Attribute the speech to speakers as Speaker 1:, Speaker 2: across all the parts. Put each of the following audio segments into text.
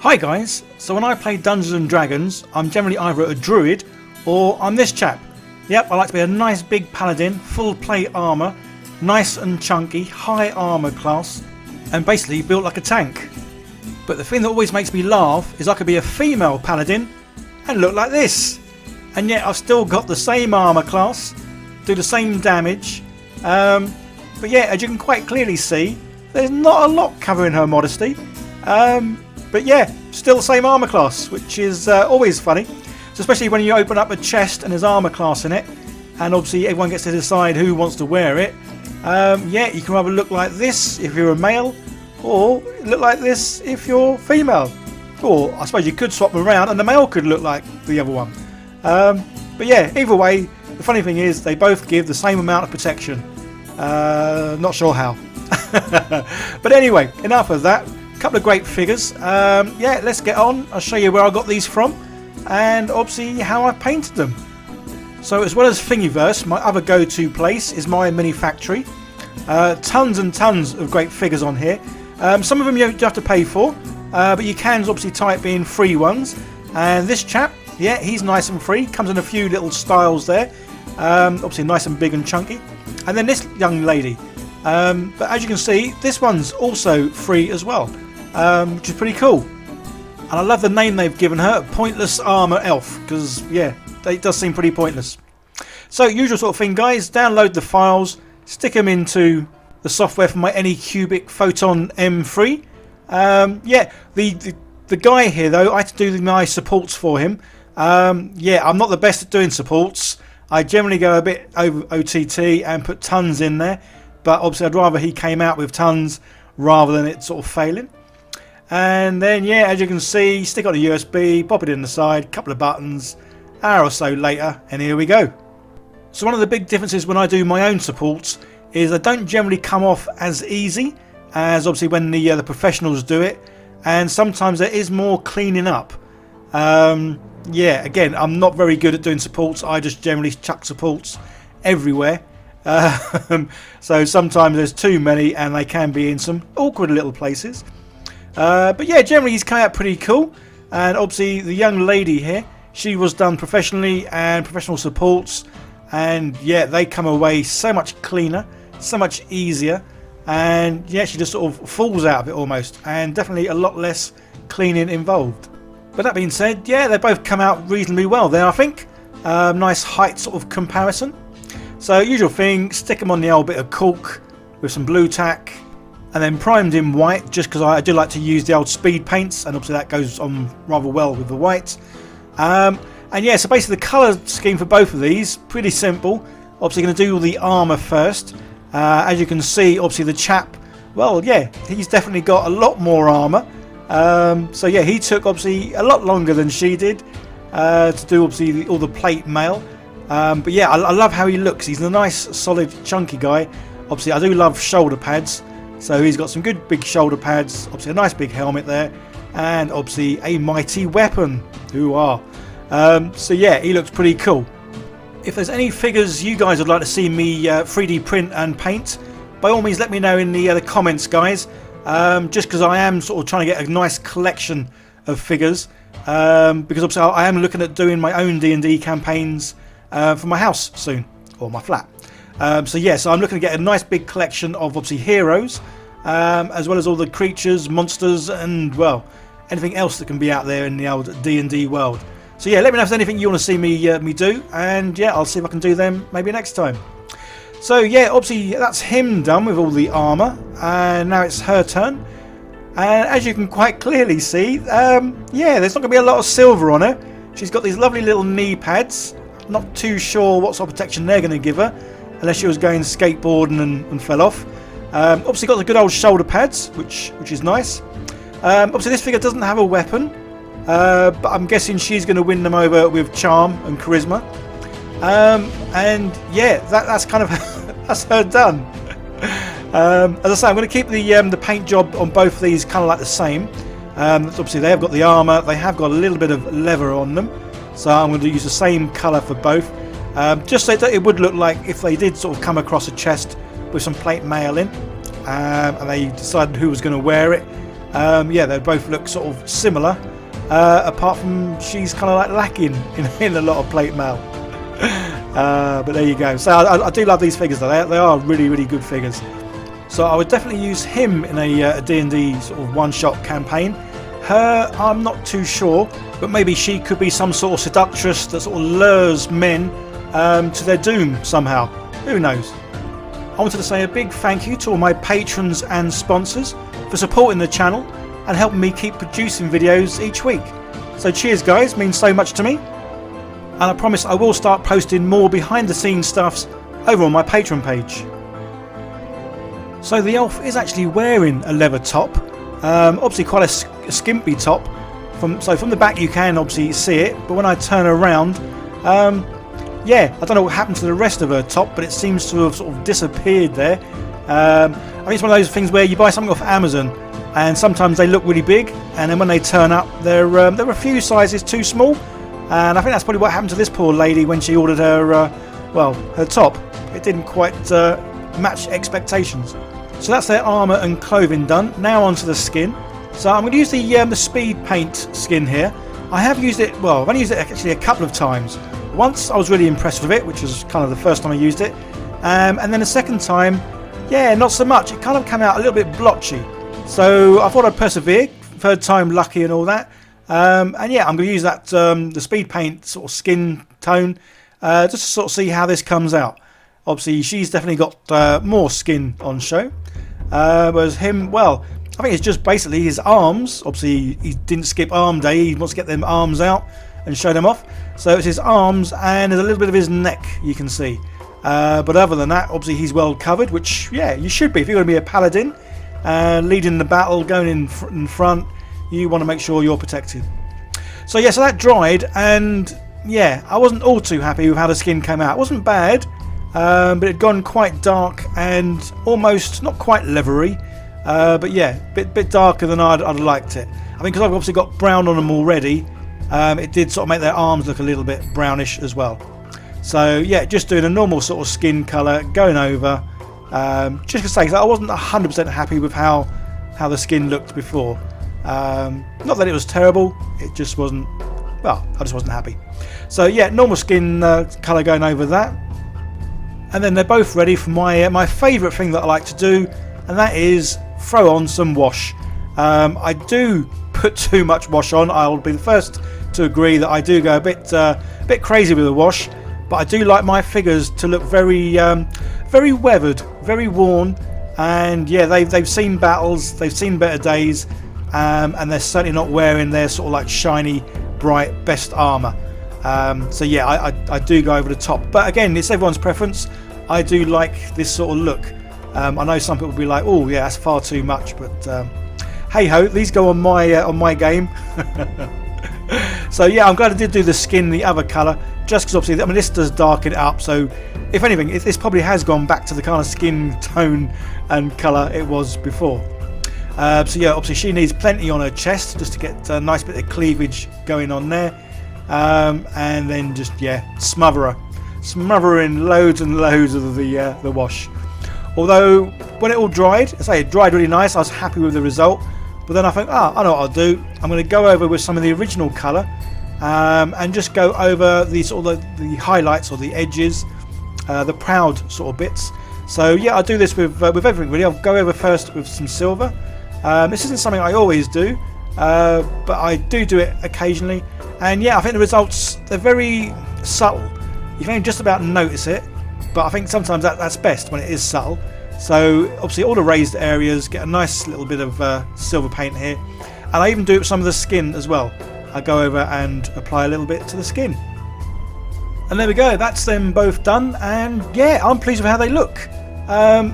Speaker 1: Hi guys, so when I play Dungeons and Dragons, I'm generally either a druid or I'm this chap. Yep, I like to be a nice big paladin, full plate armour, nice and chunky, high armour class, and basically built like a tank. But the thing that always makes me laugh is I could be a female paladin and look like this. And yet I've still got the same armour class, do the same damage, but yeah, as you can quite clearly see, there's not a lot covering her modesty. But yeah, still the same armour class, which is always funny. So especially when you open up a chest and there's armour class in it, and obviously everyone gets to decide who wants to wear it. Yeah, you can either look like this if you're a male, or look like this if you're female. Or I suppose you could swap them around and the male could look like the other one. But yeah, either way, the funny thing is they both give the same amount of protection. Not sure how. But anyway, enough of that. Couple of great figures. Yeah, let's get on. I'll show you where I got these from and obviously how I painted them. So as well as Thingiverse, my other go-to place is my mini factory. Tons and tons of great figures on here. Some of them you have to pay for, but you can obviously type in free ones. And this chap, yeah, he's nice and free. Comes in a few little styles there. Obviously nice and big and chunky. And then this young lady. But as you can see, this one's also free as well. Which is pretty cool. And I love the name they've given her, Pointless Armour Elf, because yeah, it does seem pretty pointless. So usual sort of thing guys, download the files, stick them into the software for my Anycubic Photon M3. Yeah, the guy here though, I had to do my supports for him. Yeah, I'm not the best at doing supports. I generally go a bit over OTT and put tons in there, but obviously I'd rather he came out with tons rather than it sort of failing. And then yeah, as you can see, stick on a USB, pop it in the side, couple of buttons, hour or so later, and here we go. So one of the big differences when I do my own supports is they don't generally come off as easy as obviously when the professionals do it, and sometimes there is more cleaning up. Yeah, again, I'm not very good at doing supports. I just generally chuck supports everywhere. So sometimes there's too many and they can be in some awkward little places. But yeah, generally he's come out pretty cool. And obviously the young lady here, she was done professionally and professional supports, and yeah, they come away so much cleaner, so much easier, and yeah, she just sort of falls out of it almost, and definitely a lot less cleaning involved. But that being said, yeah, they both come out reasonably well there, I think. Nice height sort of comparison. So usual thing, stick them on the old bit of cork with some blue tack, and then primed in white, just because I do like to use the old speed paints, and obviously that goes on rather well with the white. And yeah, so basically the colour scheme for both of these, pretty simple. Obviously going to do the armour first. As you can see, obviously the chap, well yeah, he's definitely got a lot more armour. So yeah, he took obviously a lot longer than she did to do obviously all the plate mail. But yeah, I love how he looks. He's a nice, solid, chunky guy. Obviously I do love shoulder pads. So he's got some good big shoulder pads, obviously a nice big helmet there, and obviously a mighty weapon. Hoo-ah. So yeah, he looks pretty cool. If there's any figures you guys would like to see me 3D print and paint, by all means let me know in the comments guys. Just because I am sort of trying to get a nice collection of figures. Because obviously I am looking at doing my own D&D campaigns for my house soon, or my flat. So yeah, so I'm looking to get a nice big collection of obviously heroes, as well as all the creatures, monsters, and well, anything else that can be out there in the old D&D world. So yeah, let me know if there's anything you want to see me do, and yeah, I'll see if I can do them maybe next time. So yeah, obviously that's him done with all the armour, and now it's her turn. And as you can quite clearly see, yeah, there's not going to be a lot of silver on her. She's got these lovely little knee pads. Not too sure what sort of protection they're going to give her, unless she was going skateboarding and fell off. Obviously got the good old shoulder pads, which is nice. Obviously this figure doesn't have a weapon, but I'm guessing she's going to win them over with charm and charisma. And yeah, that's kind of that's her done. As I say, I'm going to keep the paint job on both of these kind of like the same. Obviously they have got the armour, they have got a little bit of leather on them, so I'm going to use the same colour for both. Just so that it would look like if they did sort of come across a chest with some plate mail in, and they decided who was going to wear it, Yeah, they both look sort of similar, apart from she's kind of like lacking in a lot of plate mail. But there you go. So I do love these figures though. They are really, really good figures. So I would definitely use him in a D&D sort of one-shot campaign. Her, I'm not too sure, but maybe she could be some sort of seductress that sort of lures men to their doom somehow. Who knows? I wanted to say a big thank you to all my patrons and sponsors for supporting the channel and helping me keep producing videos each week. So cheers guys, means so much to me. And I promise I will start posting more behind the scenes stuffs over on my Patreon page. So the elf is actually wearing a leather top, obviously quite a skimpy top. So from the back you can obviously see it, but when I turn around, yeah, I don't know what happened to the rest of her top, but it seems to have sort of disappeared there. I think it's one of those things where you buy something off Amazon and sometimes they look really big, and then when they turn up they're a few sizes too small. And I think that's probably what happened to this poor lady when she ordered her, well, her top. It didn't quite match expectations. So that's their armour and clothing done. Now onto the skin. So I'm going to use the speed paint skin here. I have used it, well, I've only used it actually a couple of times. Once I was really impressed with it, which was kind of the first time I used it. And then the second time, yeah, not so much. It kind of came out a little bit blotchy. So I thought I'd persevere. Third time lucky and all that. And yeah, I'm going to use that the speed paint sort of skin tone just to sort of see how this comes out. Obviously, she's definitely got more skin on show. Whereas him, well, I think it's just basically his arms. Obviously, he didn't skip arm day. He wants to get them arms out and show them off. So it's his arms and there's a little bit of his neck you can see. But other than that, obviously he's well covered, which, yeah, you should be. If you're going to be a paladin, leading the battle, going in front, you want to make sure you're protected. So yeah, so that dried, and yeah, I wasn't all too happy with how the skin came out. It wasn't bad, but it had gone quite dark and almost not quite leathery, but yeah, bit darker than I'd liked it. I mean, because I've obviously got brown on them already, it did sort of make their arms look a little bit brownish as well. So yeah, just doing a normal sort of skin colour, going over. Just to say, I wasn't 100% happy with how the skin looked before. Not that it was terrible, it just wasn't, well, I just wasn't happy. So yeah, normal skin colour going over that. And then they're both ready for my favourite thing that I like to do, and that is throw on some wash. I do put too much wash on. I'll be the first to agree that I do go a bit crazy with the wash, but I do like my figures to look very very weathered, very worn, and yeah, they've seen battles, they've seen better days, and they're certainly not wearing their sort of like shiny, bright, best armour. So yeah, I do go over the top, but again, it's everyone's preference. I do like this sort of look. I know some people will be like, oh yeah, that's far too much, but hey ho, these go on my game. So yeah, I'm glad I did do the skin the other colour, just because obviously, I mean, this does darken it up, so if anything, this probably has gone back to the kind of skin tone and colour it was before. So yeah, obviously she needs plenty on her chest just to get a nice bit of cleavage going on there, and then just, yeah, smother her in loads and loads of the wash. Although when it all dried, I say it dried really nice, I was happy with the result. But then I think, I know what I'll do. I'm going to go over with some of the original colour, and just go over the sort of the highlights or the edges, the proud sort of bits. So yeah, I'll do this with everything really. I'll go over first with some silver. This isn't something I always do, but I do it occasionally. And yeah, I think the results, they're very subtle. You can only just about notice it, but I think sometimes that's best when it is subtle. So obviously all the raised areas get a nice little bit of silver paint here, and I even do it with some of the skin as well. I go over and apply a little bit to the skin, and there we go, that's them both done. And yeah, I'm pleased with how they look.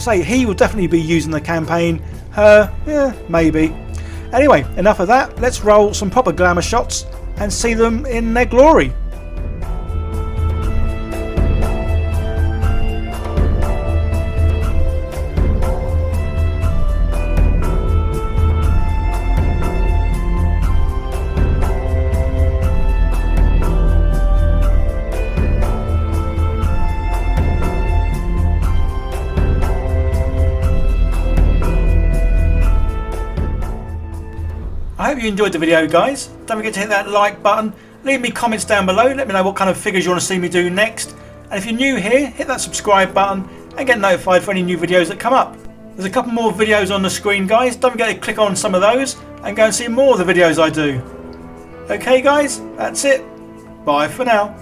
Speaker 1: Say he will definitely be using the campaign, her, yeah, maybe. Anyway, enough of that, let's roll some proper glamour shots and see them in their glory. you enjoyed the video, guys. Don't forget to hit that like button. Leave me comments down below. Let me know what kind of figures you want to see me do next. And if you're new here, hit that subscribe button and get notified for any new videos that come up. There's a couple more videos on the screen, guys. Don't forget to click on some of those and go and see more of the videos I do. Okay, guys, that's it. Bye for now.